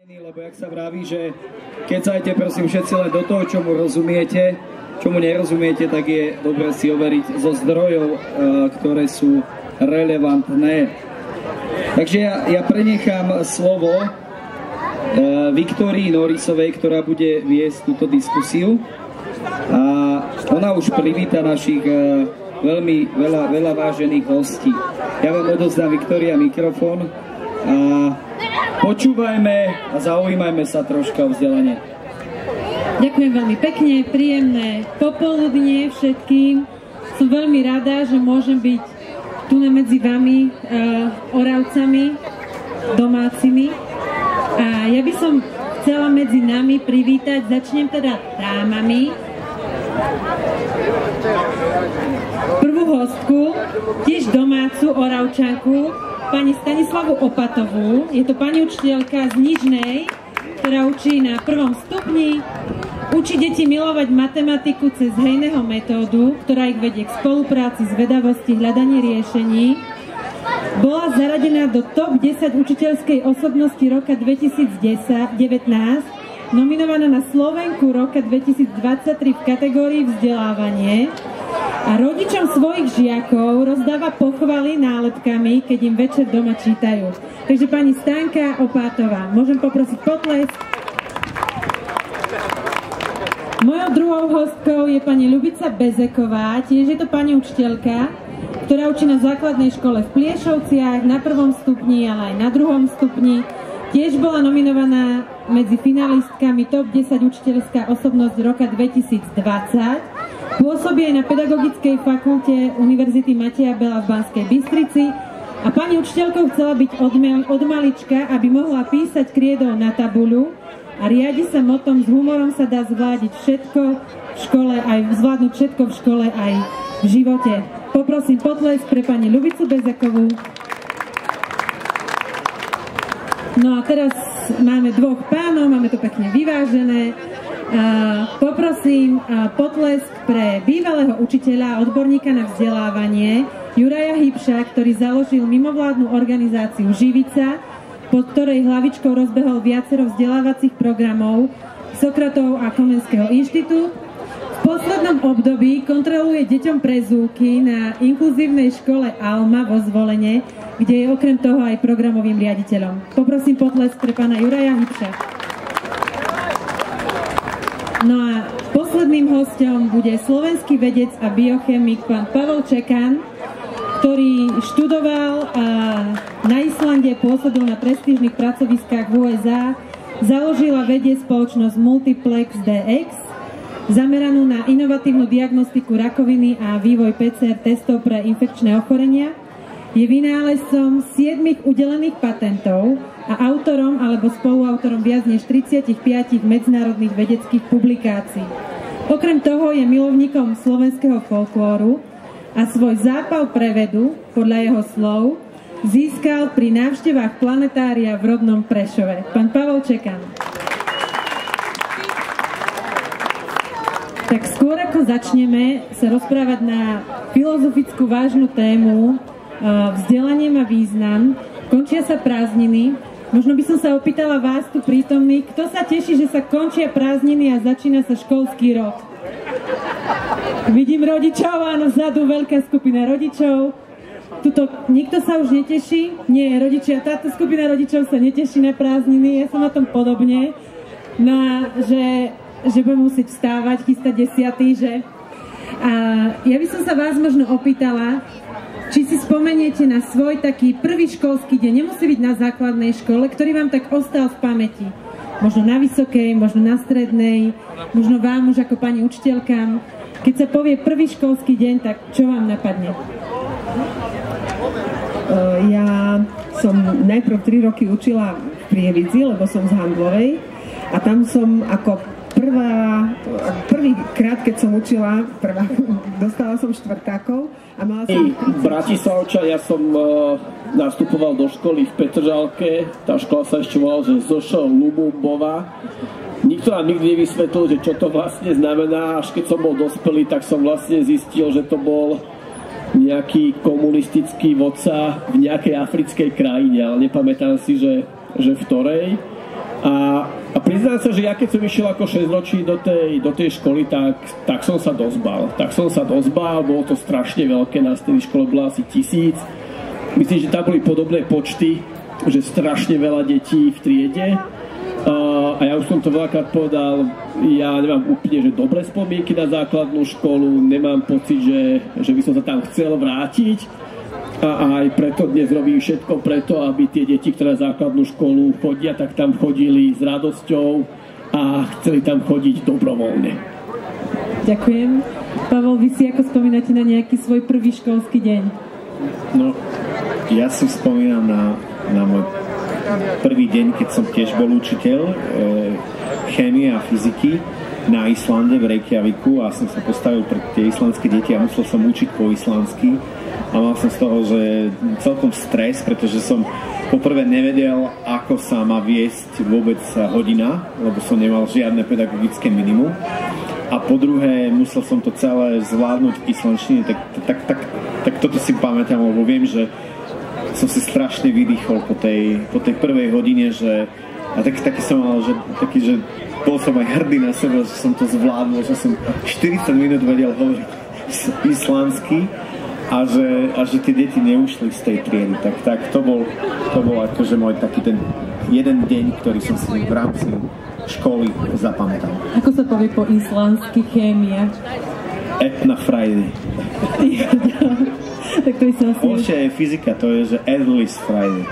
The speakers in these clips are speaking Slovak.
Lebo jak sa vraví, že kecajte prosím všetci len do toho, čomu rozumiete. Čomu nerozumiete, tak je dobre si overiť zo zdrojov, ktoré sú relevantné. Takže ja prenechám slovo Viktórii Norisovej, ktorá bude viesť túto diskusiu. A ona už privíta našich veľmi veľa vážených hostí. Ja vám odovzdám, Viktória, mikrofón a počúvajme a zaujímajme sa troška o vzdelanie. Ďakujem veľmi pekne, príjemné popoludnie všetkým. Som veľmi rada, že môžem byť tu medzi vami, Oravcami, domácimi. A ja by som chcela medzi nami privítať, začnem teda dámami, prvú hostku, tiež domácu Oravčanku, pani Stanislavu Opatovú. Je to pani učiteľka z Nižnej, ktorá učí na 1. stupni. Učí deti milovať matematiku cez Hejného metódu, ktorá ich vedie k spolupráci, zvedavosti, hľadanie riešení. Bola zaradená do top 10 učiteľskej osobnosti roka 2019, nominovaná na Slovenku roka 2023 v kategórii vzdelávanie a rodičom svojich žiakov rozdáva pochvaly nálepkami, keď im večer doma čítajú. Takže pani Stanka Opátová, môžem poprosiť potlesk. Mojou druhou hostkou je pani Ľubica Bezeková, tiež je to pani učiteľka, ktorá učí na základnej škole v Pliešovciach na 1. stupni, ale aj na 2. stupni. Tiež bola nominovaná medzi finalistkami top 10 učiteľská osobnosť roka 2020. Pôsobí aj na Pedagogickej fakulte Univerzity Mateja Bela v Banskej Bystrici a pani učiteľkou chcela byť od malička, aby mohla písať kriedou na tabuľu a riadi sa motom s humorom sa dá zvládať všetko v škole, zvládnuť všetko v škole aj v živote. Poprosím potlesk pre pani Ľubicu Bezekovú. No a teraz máme dvoch pánov, máme to pekne vyvážené. Poprosím potlesk pre bývalého učiteľa a odborníka na vzdelávanie Juraja Hybša, ktorý založil mimovládnu organizáciu Živica, pod ktorej hlavičkou rozbehol viacero vzdelávacích programov Sokratov a Komenského inštitút. V poslednom období kontroluje deťom prezúky na inkluzívnej škole Alma vo Zvolene, kde je okrem toho aj programovým riaditeľom. Poprosím potlesk pre pána Juraja Hybša. No a posledným hosťom bude slovenský vedec a biochemik pán Pavol Čekan, ktorý študoval a na Islande pôsobil na prestížnych pracoviskách v USA, založil a vedie spoločnosť Multiplex DX, zameranú na inovatívnu diagnostiku rakoviny a vývoj PCR testov pre infekčné ochorenia. Je vynálezcom 7 udelených patentov a autorom alebo spoluautorom viac než 35 medzinárodných vedeckých publikácií. Okrem toho je milovníkom slovenského folklóru a svoj zápal pre vedu, podľa jeho slov, získal pri návštevách planetária v rodnom Prešove. Pán Pavol Čekan. Tak skôr ako začneme sa rozprávať na filozofickú vážnu tému vzdelanie má význam, končia sa prázdniny. Možno by som sa opýtala vás tu prítomných, kto sa teší, že sa končia prázdniny a začína sa školský rok? Vidím rodičov, áno, vzadu veľká skupina rodičov. Tuto nikto sa už neteší? Nie, rodičia, táto skupina rodičov sa neteší na prázdniny, ja som na tom podobne. Že budem musieť vstávať, chystať 10., že? A ja by som sa vás možno opýtala, či si spomeniete na svoj taký prvý školský deň, nemusí byť na základnej škole, ktorý vám tak ostal v pamäti. Možno na vysokej, možno na strednej, možno vám už ako pani učiteľkám. Keď sa povie prvý školský deň, tak čo vám napadne? Ja som najprv 3 roky učila v Prievidzi, lebo som z Handlovej. A tam som ako prvýkrát, keď som učila, dostala som štvrtákov a mala som... Bratislavča, ja som nastupoval do školy v Petržalke, tá škola sa ešte volala, že Zošo Lumumbová. Nikto nám nikdy nevysvetlil, že čo to vlastne znamená, až keď som bol dospelý, tak som vlastne zistil, že to bol nejaký komunistický vodca v nejakej africkej krajine, ale nepamätám si, že v ktorej. A priznám sa, že ja keď som išiel ako 6-ročný do tej školy, tak som sa dosť bál. Bolo to strašne veľké, nás v tej škole bolo asi 1000. Myslím, že tam boli podobné počty, že strašne veľa detí v triede. A ja už som to veľakrát povedal, ja nemám úplne že dobré spomienky na základnú školu, nemám pocit, že by som sa tam chcel vrátiť. A aj preto dnes robím všetko preto, aby tie deti, ktoré na základnú školu chodia, tak tam chodili s radosťou a chceli tam chodiť dobrovoľne. Ďakujem. Pavol, vy si ako spomínate na nejaký svoj prvý školský deň? No, ja si spomínam na môj prvý deň, keď som tiež bol učiteľ chémie a fyziky na Islande v Reykjaviku a som sa postavil pred tie islandské deti a musel som učiť po islandsky a mal som z toho, že celkom stres, pretože som poprvé nevedel, ako sa má viesť vôbec hodina, lebo som nemal žiadne pedagogické minimum a po druhé musel som to celé zvládnuť v islandčine, tak toto si pamätám, lebo viem, že som si strašne vydýchol po tej prvej hodine, že a taký som mal, že bol som aj hrdý na seba, že som to zvládol, že som 40 minút vedel hovoriť islandsky a že tie deti neušli z tej triedy. Tak to bol akože môj taký ten jeden deň, ktorý som si v rámci školy zapamätal. Ako sa povie po islandsky chémia? Etna Friday. Tak to som si... Horšia je fyzika, to je, že Edlis Friday.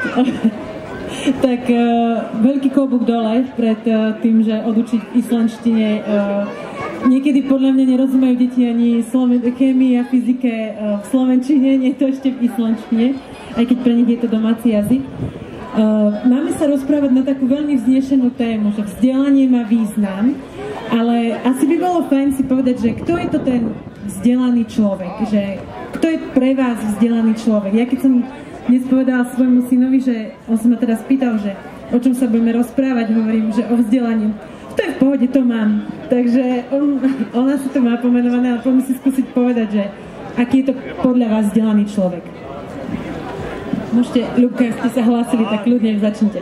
Tak veľký klobúk dole pred tým, že odučiť v islandštine. Niekedy podľa mňa nerozumejú deti ani chémii a fyzike v slovenčine, nie to ešte v islandštine, aj keď pre nich je to domáci jazyk. Máme sa rozprávať na takú veľmi vznešenú tému, že vzdelanie má význam, ale asi by bolo fajn si povedať, že kto je to ten vzdelaný človek, že kto je pre vás vzdelaný človek. Ja keď som dnes povedala svojmu synovi, že on sa ma teda spýtal, že o čom sa budeme rozprávať, hovorím, že o vzdelaní. To je v pohode, to mám. Takže ona si to má pomenované, ale poďme si skúsiť povedať, že aký je to podľa vás vzdelaný človek. Môžete, Ľubka, ste sa hlásili, tak ľudne začnite.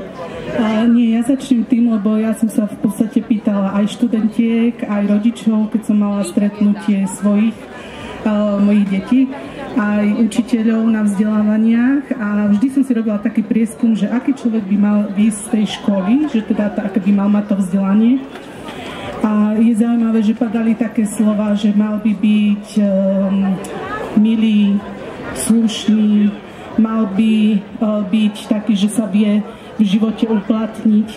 Nie, ja začnem tým, lebo ja som sa v podstate pýtala aj študentiek, aj rodičov, keď som mala stretnutie mojich detí, aj učiteľov na vzdelávaniach a vždy som si robila taký prieskum, že aký človek by mal výjsť z tej školy, že teda by mal mať to vzdelanie. A je zaujímavé, že padali také slova, že mal by byť milý, slušný, mal by byť taký, že sa vie v živote uplatniť.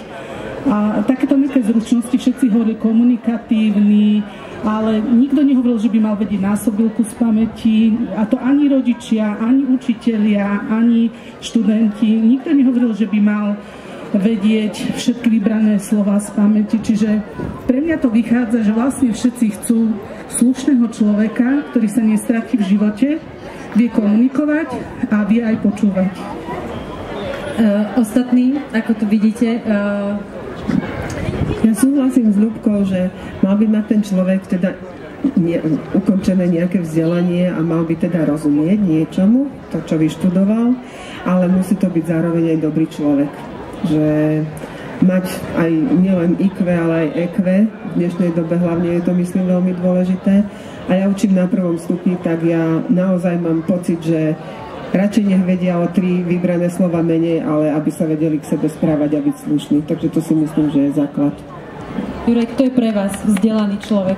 A takéto nejaké zručnosti všetci hovorili komunikatívny, ale nikto nehovoril, že by mal vedieť násobilku z pamäti, a to ani rodičia, ani učitelia, ani študenti. Nikto nehovoril, že by mal vedieť všetky vybrané slova z pamäti. Čiže pre mňa to vychádza, že vlastne všetci chcú slušného človeka, ktorý sa nestratí v živote, vie komunikovať a vie aj počúvať. Ostatní, ako to vidíte? Ja súhlasím s Ľubkou, že mal by mať ten človek teda ukončené nejaké vzdelanie a mal by teda rozumieť niečomu, to, čo vyštudoval, ale musí to byť zároveň aj dobrý človek. Že mať aj nielen IQ, ale aj EQ, v dnešnej dobe hlavne je to, myslím, veľmi dôležité. A ja učím na 1. stupni, tak ja naozaj mám pocit, že radšej nech vedia o 3 vybrané slova menej, ale aby sa vedeli k sebe správať a byť slušní. Takže to si myslím, že je základ. Jurek, kto je pre vás vzdelaný človek?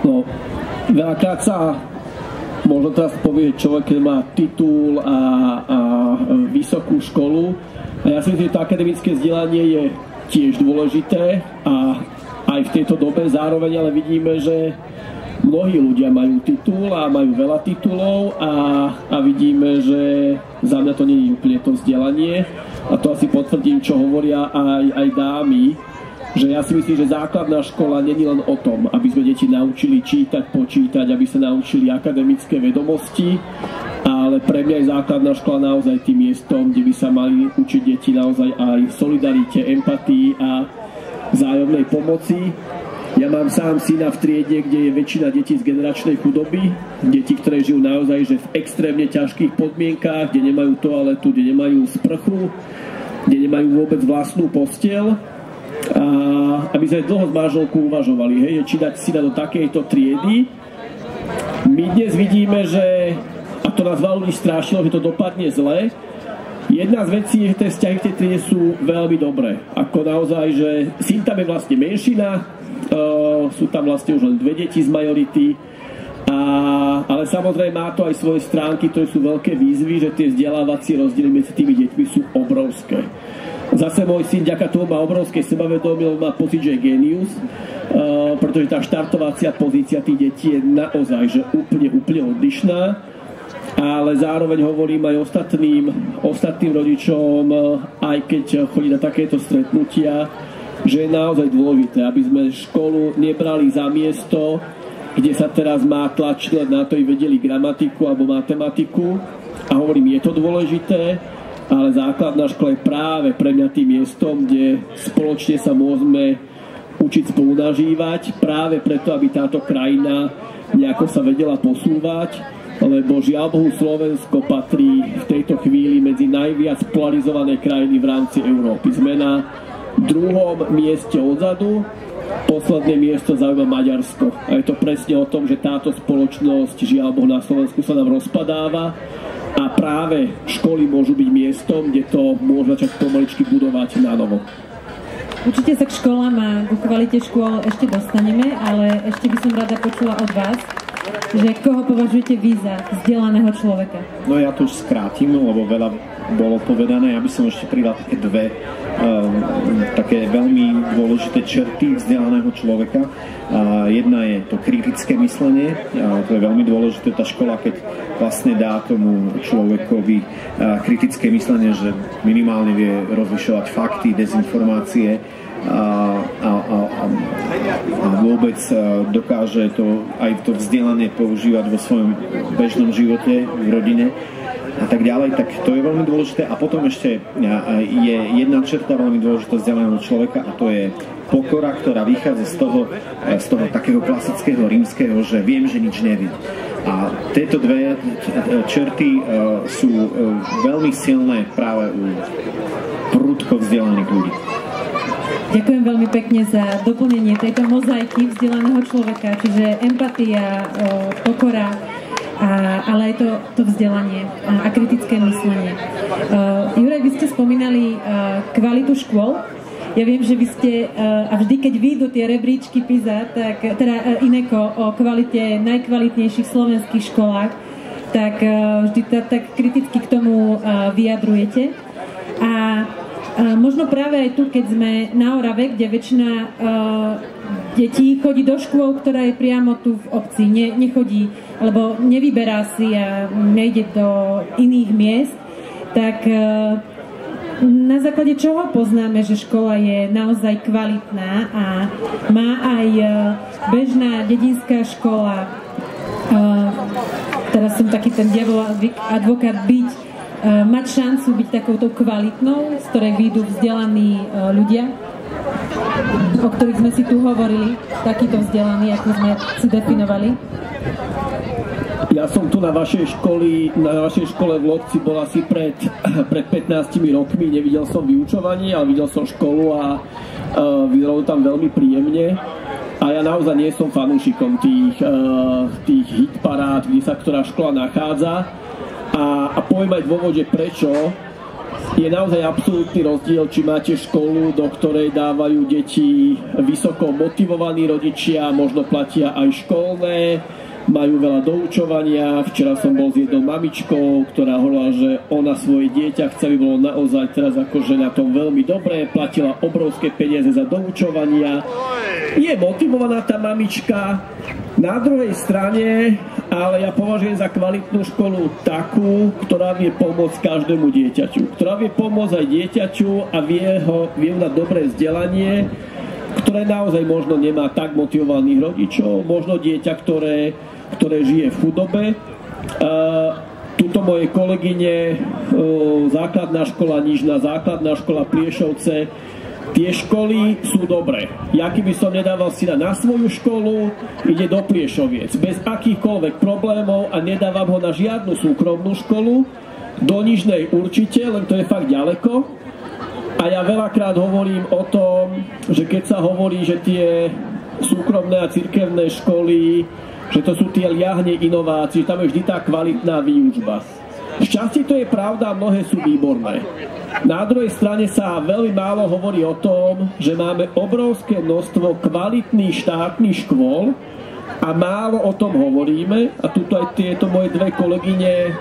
No, veľakrát sa možno teraz povie človek, keď má titul a vysokú školu. A ja si myslím, že to akademické vzdelanie je tiež dôležité a aj v tejto dobe zároveň, ale vidíme, že mnohí ľudia majú titul a majú veľa titulov a vidíme, že za mňa to nie je úplne to vzdelanie a to asi potvrdím, čo hovoria aj dámy, že ja si myslím, že základná škola nie je len o tom, aby sme deti naučili čítať, počítať, aby sa naučili akademické vedomosti, ale pre mňa je základná škola naozaj tým miestom, kde by sa mali učiť deti naozaj aj solidarite, empatii a vzájomnej pomoci. Ja mám sám syna v triede, kde je väčšina detí z generačnej chudoby, deti, ktoré žijú naozaj že v extrémne ťažkých podmienkách, kde nemajú toaletu, kde nemajú sprchu. kde nemajú vôbec vlastnú posteľ. A aby sme dlho s manželkou uvažovali, hej, či dať syna do takejto triedy. My dnes vidíme, že, a to nás veľmi strašilo, že to dopadne zle. Jedna z vecí je, že tie vzťahy v tej triede sú veľmi dobré. Ako naozaj, že syn tam je vlastne menšina, sú tam vlastne už len 2 deti z majority, ale samozrejme má to aj svoje stránky, ktoré sú veľké výzvy, že tie vzdelávacie rozdiely medzi tými deťmi sú obrovské. Zase môj syn ďaká tomu má obrovské sebavedomie, má pocit, že je génius, pretože tá štartovacia pozícia tých detí je naozaj že úplne odlišná, ale zároveň hovorím aj ostatným rodičom, aj keď chodí na takéto stretnutia, že je naozaj dôležité, aby sme školu nebrali za miesto, kde sa teraz má tlačiť na to, aby vedeli gramatiku alebo matematiku. A hovorím, je to dôležité, ale základná škola je práve pre mňa tým miestom, kde spoločne sa môžeme učiť spolunažívať, práve preto, aby táto krajina nejako sa vedela posúvať, lebo žiaľ Bohu Slovensko patrí v tejto chvíli medzi najviac polarizované krajiny v rámci Európy. Sme na 2. mieste odzadu, posledné miesto zaujíma Maďarsko. A je to presne o tom, že táto spoločnosť žiaľ Bohu na Slovensku sa nám rozpadáva a práve školy môžu byť miestom, kde to môže začať pomaličky budovať na novo. Určite sa k školám a ku kvalite škôl ešte dostaneme, ale ešte by som rada počula od vás, že koho považujete vy za vzdelaného človeka? No ja to už skrátim, lebo veľa bolo povedané. Ja by som ešte pridal také 2 také veľmi dôležité črty vzdelaného človeka. Jedna je to kritické myslenie. To je veľmi dôležité. Tá škola, keď vlastne dá tomu človekovi kritické myslenie, že minimálne vie rozlišovať fakty, dezinformácie a vôbec dokáže to aj to vzdelanie používať vo svojom bežnom živote, v rodine a tak ďalej, tak to je veľmi dôležité. A potom ešte je jedna črta veľmi dôležitá vzdelaného človeka a to je pokora, ktorá vychádza z toho takého klasického rímskeho, že viem, že nič neviem. A tieto 2 črty sú veľmi silné práve u prudko vzdelaných ľudí. Ďakujem veľmi pekne za doplnenie tejto mozaiky vzdelaného človeka, čiže empatia, pokora, ale aj to vzdelanie a kritické myslenie. Juraj, vy ste spomínali kvalitu škôl. Ja viem, že vy ste, a vždy keď vyjdú tie rebríčky PISA, teda INECO o kvalite najkvalitnejších slovenských školách, tak vždy tak kriticky k tomu vyjadrujete. A možno práve aj tu, keď sme na Orave, kde väčšina detí chodí do škôl, ktorá je priamo tu v obci, nechodí, alebo nevyberá si a nejde do iných miest, tak na základe čoho poznáme, že škola je naozaj kvalitná a má aj bežná dedinská škola, teraz som taký ten diabol advokát, mať šancu byť takouto kvalitnou, z ktorej výjdu vzdelaní ľudia, o ktorých sme si tu hovorili, takýto vzdelaní, ako sme si definovali? Ja som tu na vašej škole v Lodci bol asi pred 15 rokmi, nevidel som vyučovanie, ale videl som školu a vyzeralo tam veľmi príjemne. A ja naozaj nie som fanúšikom tých hitparád, kde sa ktorá škola nachádza. A poviem aj dôvod, že prečo. Je naozaj absolútny rozdiel, či máte školu, do ktorej dávajú deti vysoko motivovaní rodičia, možno platia aj školné, majú veľa doučovania. Včera som bol s jednou mamičkou, ktorá hovorila, že ona svoje dieťa chce, aby bolo naozaj teraz akože na tom veľmi dobré, platila obrovské peniaze za doučovania. Je motivovaná tá mamička. Na druhej strane, ale ja považujem za kvalitnú školu takú, ktorá vie pomôcť každému dieťaťu. Ktorá vie pomôcť aj dieťaťu a vie mu dať dobré vzdelanie, ktoré naozaj možno nemá tak motivovaných rodičov, možno dieťa, ktoré žije v chudobe. Tuto moje kolegyne, základná škola Nižná, základná škola Pliešovce, tie školy sú dobré. Ja keby som nedával syna na svoju školu, ide do Pliešoviec bez akýchkoľvek problémov a nedávam ho na žiadnu súkromnú školu. Do Nižnej určite, len to je fakt ďaleko. A ja veľakrát hovorím o tom, že keď sa hovorí, že tie súkromné a cirkevné školy, že to sú tie liahne inovácií, že tam je vždy tá kvalitná výučba. Šťastie to je pravda, mnohé sú výborné. Na druhej strane sa veľmi málo hovorí o tom, že máme obrovské množstvo kvalitných štátnych škôl a málo o tom hovoríme. A tuto aj tieto moje dve kolegyne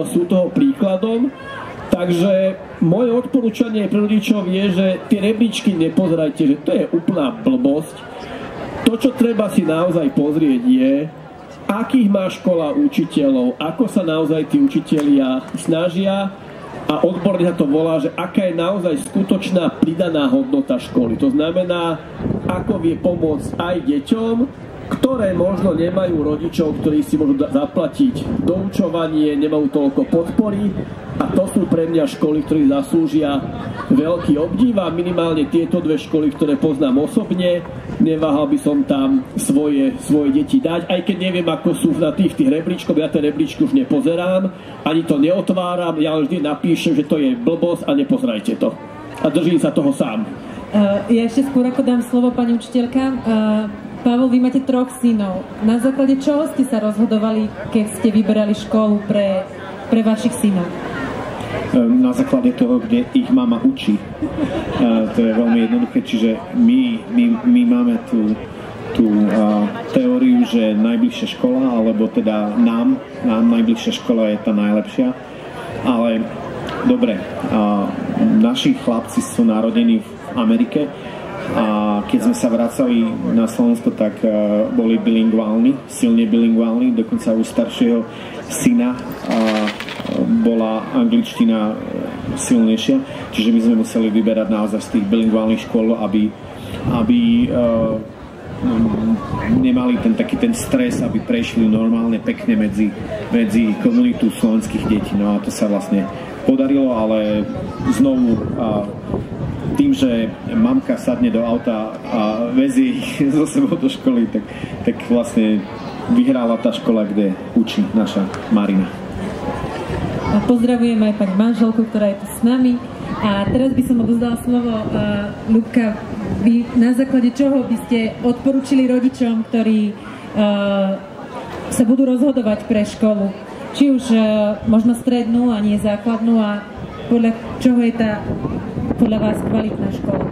sú toho príkladom. Takže moje odporúčanie pre rodičov je, že tie rebríčky nepozerajte, že to je úplná blbosť. To, čo treba si naozaj pozrieť je, akých má škola učiteľov, ako sa naozaj tí učitelia snažia a odborne sa to volá, že aká je naozaj skutočná pridaná hodnota školy. To znamená, ako vie pomôcť aj deťom, ktoré možno nemajú rodičov, ktorí si môžu zaplatiť doučovanie, nemajú toľko podpory a to sú pre mňa školy, ktoré zaslúžia veľký obdiv a minimálne tieto dve školy, ktoré poznám osobne, neváhal by som tam svoje deti dať, aj keď neviem, ako sú na tých rebríčkoch, ja tie rebríčky už nepozerám, ani to neotváram, ja vždy napíšem, že to je blbosť a nepozerajte to. A držím sa toho sám. Ja ešte skôr ako dám slovo pani učiteľka. Pavol, vy máte 3 synov. Na základe čoho ste sa rozhodovali, keď ste vyberali školu pre vašich synov? Na základe toho, kde ich mama učí. To je veľmi jednoduché, čiže my máme tú teóriu, že najbližšia škola, alebo teda nám najbližšia škola je tá najlepšia. Ale dobre, naši chlapci sú narodení v Amerike a keď sme sa vracali na Slovensko, tak boli bilingválni, silne bilingválni, dokonca u staršieho syna bola angličtina silnejšia, čiže my sme museli vyberať naozaj z tých bilingválnych škôl, aby nemali ten stres, aby prešli normálne pekne medzi komunitu slovenských detí. No a to sa vlastne podarilo, ale znovu tým, že mamka sadne do auta a vezie ich so sebou do školy, tak vlastne vyhrála tá škola, kde učí naša Marina. A pozdravujem aj pani manželku, ktorá je tu s nami. A teraz by som odozdala slovo Ľubka. Vy na základe čoho by ste odporúčili rodičom, ktorí sa budú rozhodovať pre školu? Či už možno strednú a nie základnú a podľa čoho je tá podľa vás kvalitná škola?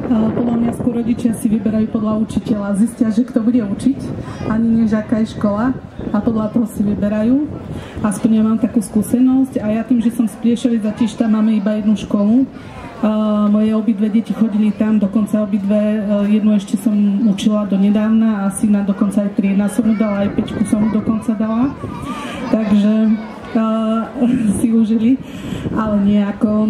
Podľa mňa skôr rodičia si vyberajú podľa učiteľa. Zistia, že kto bude učiť, ani než aká je škola a podľa toho si vyberajú. Aspoň ja mám takú skúsenosť a ja tým, že som z Priešovic a tiež tam máme iba jednu školu, moje obidve deti chodili tam, dokonca obidve, jednu ešte som učila do nedávna a syna dokonca aj 3 som mu dala, aj 5 som mu dokonca dala. Takže si užili, ale nejako.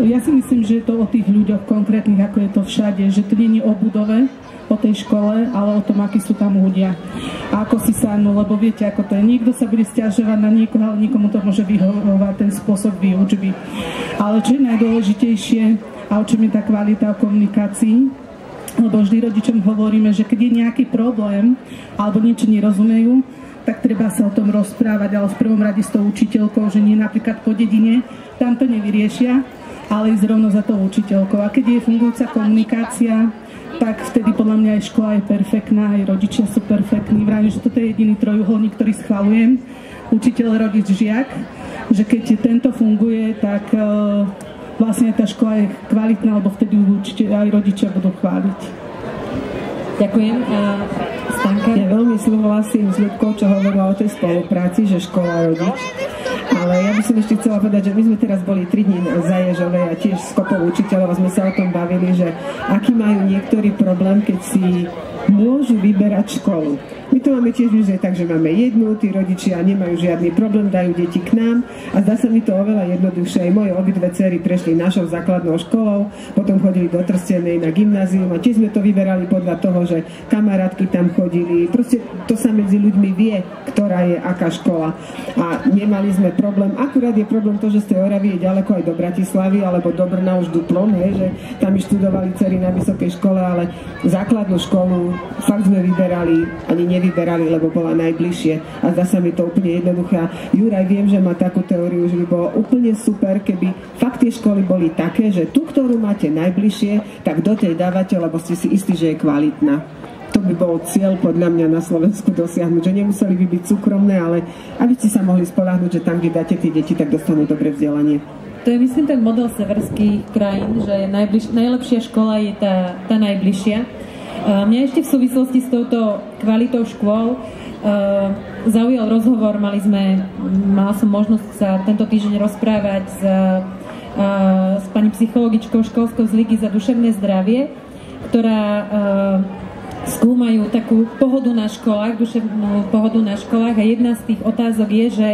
Ja si myslím, že je to o tých ľuďoch konkrétnych, ako je to všade, že to nie je o budove, o tej škole, ale o tom, akí sú tam ľudia. A ako si sadnú, lebo viete, ako to je. Niekto sa bude sťažovať na niekoho, ale niekomu to môže vyhovovať ten spôsob výučby. Ale čo je najdôležitejšie a o čom je tá kvalita o komunikácii, lebo vždy rodičom hovoríme, že keď je nejaký problém alebo niečo nerozumejú, tak treba sa o tom rozprávať, ale v prvom rade s tou učiteľkou, že nie napríklad po dedine, tam to nevyriešia, ale ísť rovno za tou učiteľkou. A keď je fungujúca komunikácia, tak vtedy podľa mňa aj škola je perfektná, aj rodičia sú perfektní. Vravím, že toto je jediný trojuholník, ktorý schvaľujem. Učiteľ, rodič, žiak, že keď tento funguje, tak vlastne tá škola je kvalitná, lebo vtedy aj rodičia budú chváliť. Ďakujem. Stanka? Ja veľmi súhlasím s Ľubkou, čo hovorila o tej spolupráci, že škola, rodič. Ale ja by som ešte chcela povedať, že my sme teraz boli 3 dní za Ježovej a tiež s kopou učiteľov a sme sa o tom bavili, že aký majú niektorý problém, keď si môžu vyberať školu. My to máme tiež že tak, že máme jednu, tí rodičia nemajú žiadny problém, dajú deti k nám a zdá sa mi to oveľa jednoduchšie. Aj moje obidve dcery prešli našou základnou školou, potom chodili do Trstenej na gymnázium a tiež sme to vyberali podľa toho, že kamarátky tam chodili. Proste to sa medzi ľuďmi vie, ktorá je aká škola. A nemali sme problém. Akurát je problém to, že z tej Oravy je ďaleko aj do Bratislavy alebo do Brna už duplom, že tam študovali dcery na vysokej škole, ale základnú školu fakt sme vyberali, ani vyberali, lebo bola najbližšie. A zdá sa mi to úplne jednoduché. Juraj, viem, že má takú teóriu, že by bolo úplne super, keby fakt tie školy boli také, že tú, ktorú máte najbližšie, tak do tej dávate, lebo ste si istí, že je kvalitná. To by bol cieľ podľa mňa na Slovensku dosiahnuť, že nemuseli by byť súkromné, ale aby ste sa mohli spoľahnúť, že tam, kde dáte tie deti, tak dostanú dobré vzdelanie. To je, myslím, ten model severských krajín, že najlepšia škola je tá najbližšia. Mňa ešte v súvislosti s touto kvalitou škôl zaujal rozhovor. Mal som možnosť sa tento týždeň rozprávať s pani psychologičkou školskou z Ligy za duševné zdravie, ktorá skúmajú takú pohodu na školách, duševnú pohodu na školách, a jedna z tých otázok je, že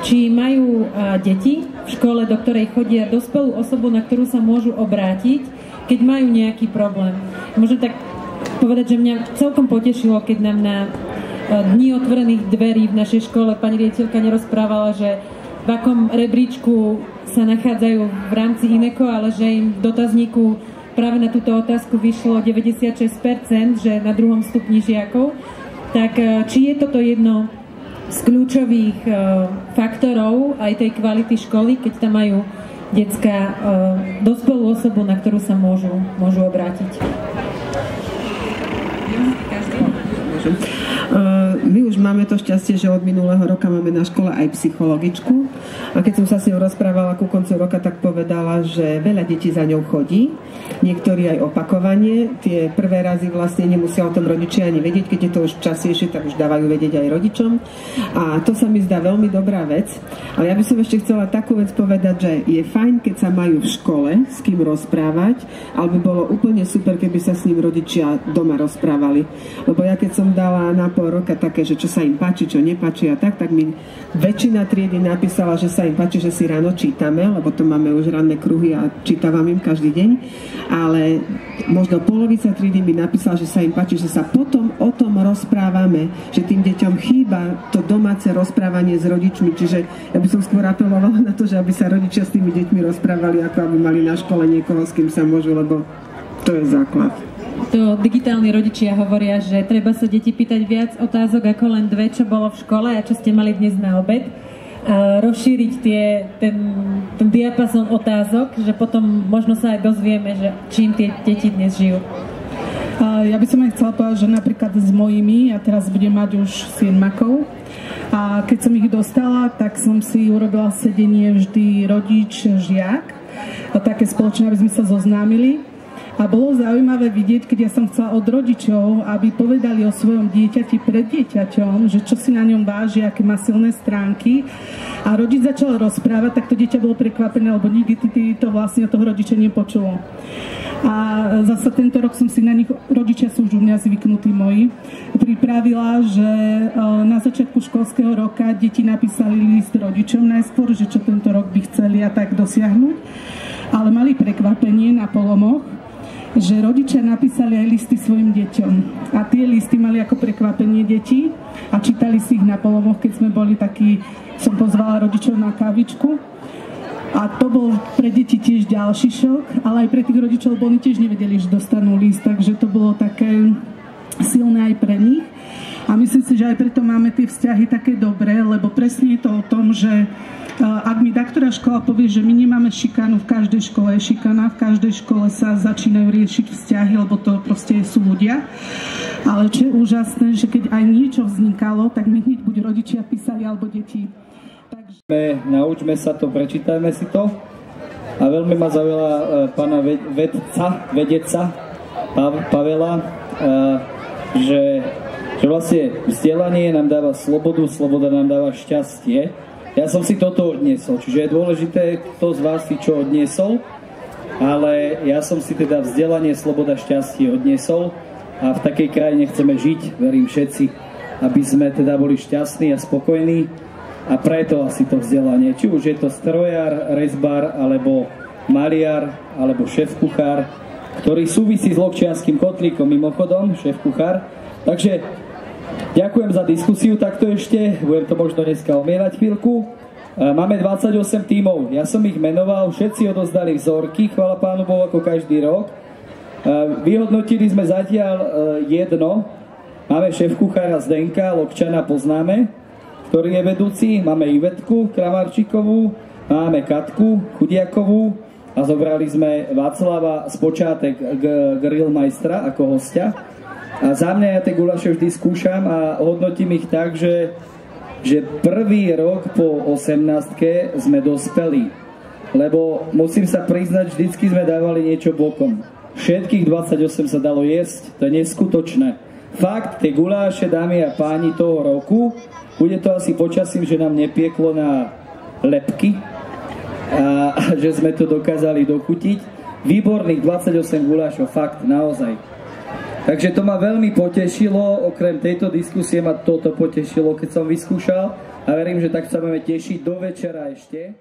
či majú deti v škole, do ktorej chodia, dospelú osobu, na ktorú sa môžu obrátiť, keď majú nejaký problém. Môžem tak povedať, že mňa celkom potešilo, keď nám na dni otvorených dverí v našej škole pani riaditeľka nerozprávala, že v akom rebríčku sa nachádzajú v rámci INECO, ale že im v dotazníku práve na túto otázku vyšlo 96%, že na 2. stupni žiakov. Tak či je toto jedno z kľúčových faktorov aj tej kvality školy, keď tam majú decká dospelú osobu, na ktorú sa môžu obrátiť? My už máme to šťastie, že od minulého roka máme na škole aj psychologičku. A keď som sa s ňou rozprávala ku koncu roka, tak povedala, že veľa detí za ňou chodí. Niektorí aj opakovanie. Tie prvé razy vlastne nemusia o tom rodičia ani vedieť. Keď je to už častejšie, tak už dávajú vedieť aj rodičom. A to sa mi zdá veľmi dobrá vec. Ale ja by som ešte chcela takú vec povedať, že je fajn, keď sa majú v škole s kým rozprávať, ale by bolo úplne super, keby sa s ním rodičia doma rozprávali. Lebo ja keď som dala na pol roka také, že čo sa im páči, čo nepáči a tak mi väčšina triedy napísala, že sa im páči, že si ráno čítame, lebo to máme už ranné kruhy a čítavam im každý deň, ale možno polovica triedy mi napísala, že sa im páči, že sa potom o tom rozprávame, že tým deťom chýba to domáce rozprávanie s rodičmi, čiže ja by som skôr apelovala na to, že aby sa rodičia s tými deťmi rozprávali, ako aby mali na škole niekoho, s kým sa môžu, lebo to je základ. To digitálni rodičia hovoria, že treba sa deti pýtať viac otázok ako len 2, čo bolo v škole a čo ste mali dnes na obed. A rozšíriť ten diapazon otázok, že potom možno sa aj dozvieme, že čím tie deti dnes žijú. Ja by som aj chcela povedať, že napríklad s mojimi, ja teraz budem mať už 7-makov, a keď som ich dostala, tak som si urobila sedenie vždy rodič-žiak, také spoločné, aby sme sa zoznámili. A bolo zaujímavé vidieť, keď ja som chcela od rodičov, aby povedali o svojom dieťati pred dieťaťom, že čo si na ňom váži, aké má silné stránky. A rodič začal rozprávať, tak to dieťa bolo prekvapené, lebo nikdy to vlastne toho rodiča nepočulo. A zase tento rok som si na nich, rodičia sú už u mňa zvyknutí moji, pripravila, že na začiatku školského roka deti napísali list rodičom najskôr, že čo tento rok by chceli a tak dosiahnuť. Ale mali prekvapenie na polomoch, že rodičia napísali aj listy svojim deťom. A tie listy mali ako prekvapenie detí a čítali si ich na polomoch, keď sme boli takí, som pozvala rodičov na kávičku. A to bol pre deti tiež ďalší šok, ale aj pre tých rodičov, bo oni tiež nevedeli, že dostanú list, takže to bolo také silné aj pre nich. A myslím si, že aj preto máme tie vzťahy také dobré, lebo presne je to o tom, že ak mi ktorá škola povie, že my nemáme šikanu, v každej škole je šikana, v každej škole sa začínajú riešiť vzťahy, lebo to proste sú ľudia. Ale čo je úžasné, že keď aj niečo vznikalo, tak mi hneď buď rodičia písali, alebo deti. Takže... Naučme sa to, prečítajme si to. A veľmi ma zaujala pána vedca Pavela, že vlastne vzdelanie nám dáva slobodu, sloboda nám dáva šťastie. Ja som si toto odniesol, čiže je dôležité, kto z vás si čo odniesol, ale ja som si teda vzdelanie, sloboda, šťastie odniesol a v takej krajine chceme žiť, verím všetci, aby sme teda boli šťastní a spokojní, a preto asi to vzdelanie, či už je to strojár, rezbár, alebo maliar, alebo šéf-kuchár, ktorý súvisí s Lokčianskym kotlíkom mimochodom, šéf-kuchár. Takže ďakujem za diskusiu takto ešte, budem to možno dneska omierať chvíľku. Máme 28 tímov, ja som ich menoval, všetci odozdali vzorky, chvála Pánu Bohu, ako každý rok. Vyhodnotili sme zatiaľ jedno, Máme šéfkuchára Zdenka Lokčana, poznáme, ktorý je vedúci. Máme Ivetku Kramarčíkovú, máme Katku Chudiakovú a zobrali sme Václava Spočátek grillmajstra ako hostia. A za mňa ja tie guláše vždy skúšam a hodnotím ich tak, že prvý rok po 18-ke sme dospeli. Lebo musím sa priznať, vždycky sme dávali niečo bokom. Všetkých 28 sa dalo jesť, to je neskutočné. Fakt, tie guláše, dámy a páni, toho roku, bude to asi počasím, že nám nepieklo na lebky a že sme to dokázali dochutiť. Výborných 28 gulášov, fakt, naozaj. Takže to ma veľmi potešilo, okrem tejto diskusie ma toto potešilo, keď som vyskúšal a verím, že tak sa budeme tešiť do večera ešte.